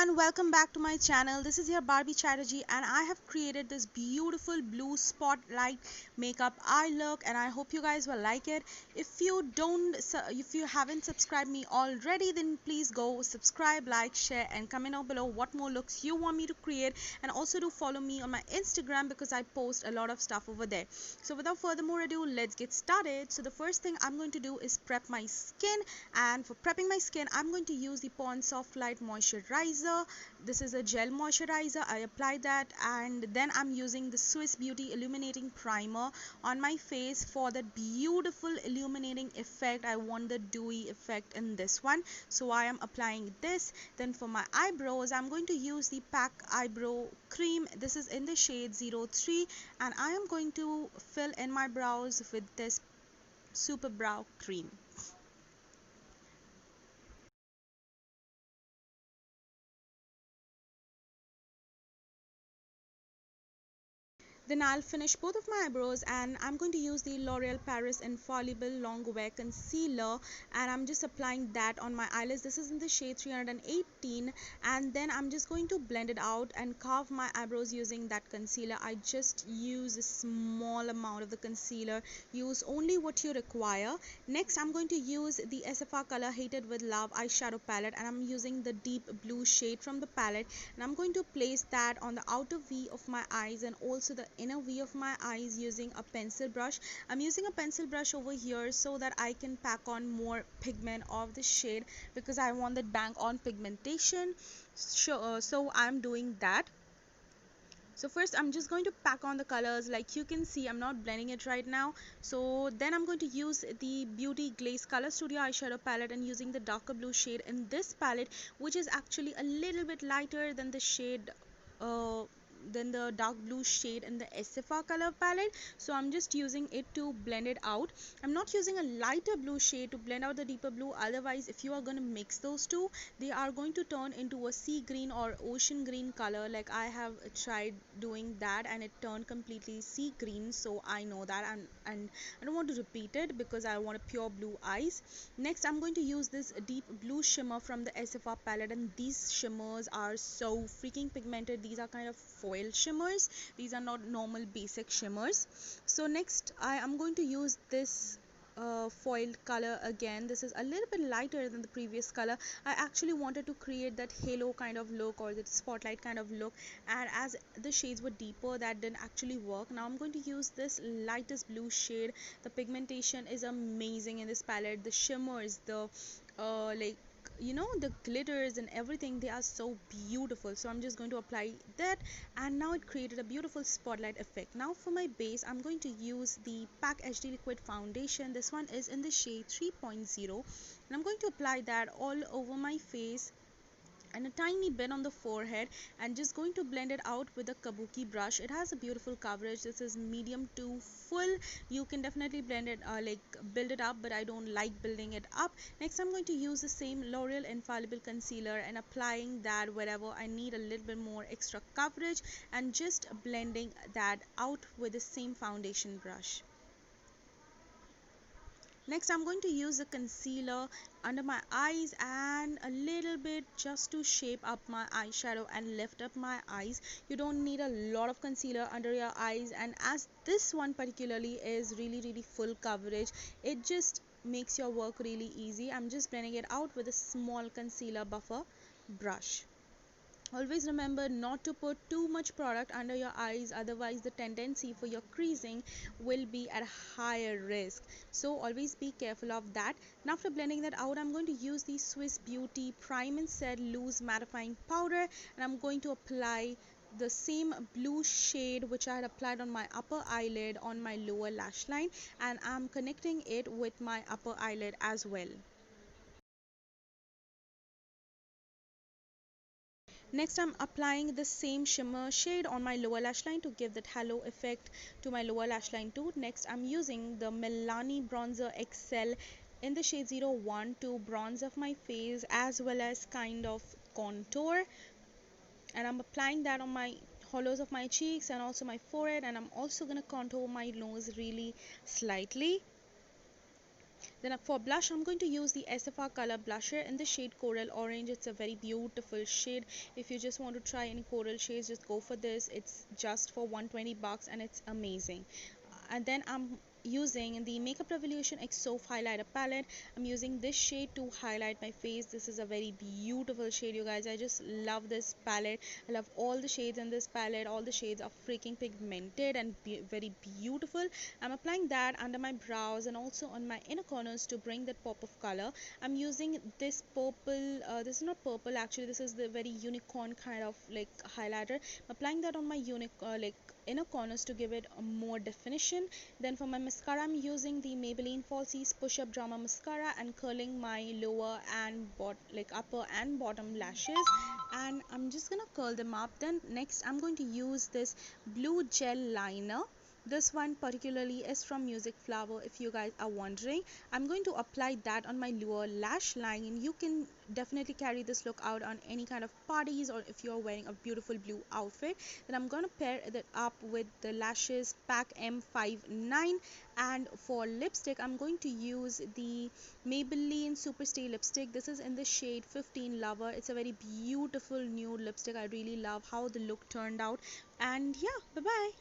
everyone, welcome back to my channel. This is your Barbie Chatterj and I have created this beautiful blue spotlight makeup eye look and I hope you guys will like it. If you haven't subscribed me already, then please go subscribe, like, share and comment down below what more looks you want me to create, and also do follow me on my Instagram because I post a lot of stuff over there. So without further more ado, let's get started. So the first thing I'm going to do is prep my skin, and for prepping my skin I'm going to use the Pond Soft Light moisturizer. This is a gel moisturizer. I apply that and then I'm using the Swiss Beauty illuminating primer on my face for that beautiful illuminating effect. I want the dewy effect in this one, so I am applying this. Then for my eyebrows I'm going to use the PAC eyebrow cream. This is in the shade 03 and I am going to fill in my brows with this superbrow cream. Then I'll finish both of my eyebrows and I'm going to use the L'Oreal Paris Infallible Long Wear Concealer and I'm just applying that on my eyelids. This is in the shade 318 and then I'm just going to blend it out and carve my eyebrows using that concealer. I just use a small amount of the concealer. Use only what you require. Next I'm going to use the SFR color Hated with Love eyeshadow palette and I'm using the deep blue shade from the palette and I'm going to place that on the outer V of my eyes and also the inner V of my eyes using a pencil brush. I'm using a pencil brush over here so that I can pack on more pigment of the shade because I want that bang on pigmentation. So I'm doing that. So first I'm just going to pack on the colors. Like you can see, I'm not blending it right now. So then I'm going to use the Beauty Glaze Color Studio eyeshadow palette and using the darker blue shade in this palette, which is actually a little bit lighter than the shade than the dark blue shade in the SFR color palette. So I'm just using it to blend it out. I'm not using a lighter blue shade to blend out the deeper blue, otherwise if you are going to mix those two, they are going to turn into a sea green or ocean green color. Like I have tried doing that and it turned completely sea green, so I know that, and I don't want to repeat it because I want a pure blue eyes. Next I'm going to use this deep blue shimmer from the SFR palette, and these shimmers are so freaking pigmented. These are kind of foil shimmers. These are not normal basic shimmers. So next I am going to use this foiled color again. This is a little bit lighter than the previous color. I actually wanted to create that halo kind of look or the spotlight kind of look, and as the shades were deeper that didn't actually work. Now I'm going to use this lightest blue shade. The pigmentation is amazing in this palette. The shimmers, the like the glitters and everything, they are so beautiful. So I'm just going to apply that and now it created a beautiful spotlight effect. Now for my base I'm going to use the PAC HD liquid foundation. This one is in the shade 3.0 and I'm going to apply that all over my face and a tiny bit on the forehead and just going to blend it out with a kabuki brush. It has a beautiful coverage. This is medium to full. You can definitely blend it build it up, but I don't like building it up. Next I'm going to use the same L'Oreal Infallible concealer and applying that wherever I need a little bit more extra coverage and just blending that out with the same foundation brush. Next I'm going to use the concealer under my eyes and a little bit just to shape up my eyeshadow and lift up my eyes. You don't need a lot of concealer under your eyes, and as this one particularly is really full coverage, it just makes your work really easy. I'm just blending it out with a small concealer buffer brush. Always remember not to put too much product under your eyes, otherwise the tendency for your creasing will be at higher risk. So always be careful of that. Now after blending that out, I'm going to use the Swiss Beauty Prime and Set Loose Mattifying Powder and I'm going to apply the same blue shade which I had applied on my upper eyelid on my lower lash line, and I'm connecting it with my upper eyelid as well. Next I'm applying the same shimmer shade on my lower lash line to give that halo effect to my lower lash line too. Next I'm using the Milani Bronzer XL in the shade 01 to bronze up my face as well as kind of contour, and I'm applying that on my hollows of my cheeks and also my forehead, and I'm also going to contour my nose really slightly. Then for blush, I'm going to use the SFR color blusher in the shade Coral Orange. It's a very beautiful shade. If you just want to try any coral shades, just go for this. It's just for 120 bucks and it's amazing. And then I'm using the Makeup Revolution X-O highlighter palette. I'm using this shade to highlight my face. This is a very beautiful shade, you guys. I just love this palette. I love all the shades in this palette. All the shades are freaking pigmented and very beautiful. I'm applying that under my brows and also on my inner corners to bring that pop of color. I'm using this purple, this is not purple actually, this is the very unicorn kind of like highlighter. I'm applying that on my like inner corners to give it a more definition. Then for my mascara, I'm using the Maybelline Falsies Push Up Drama Mascara and curling my lower and upper and bottom lashes, and I'm just gonna curl them up. Then next I'm going to use this blue gel liner. This one particularly is from Music Flower, if you guys are wondering. I'm going to apply that on my lower lash line. You can definitely carry this look out on any kind of parties, or if you're wearing a beautiful blue outfit. Then I'm going to pair that up with the lashes pack M59. And for lipstick, I'm going to use the Maybelline Superstay lipstick. This is in the shade 15 Lover. It's a very beautiful nude lipstick. I really love how the look turned out. And yeah, bye bye.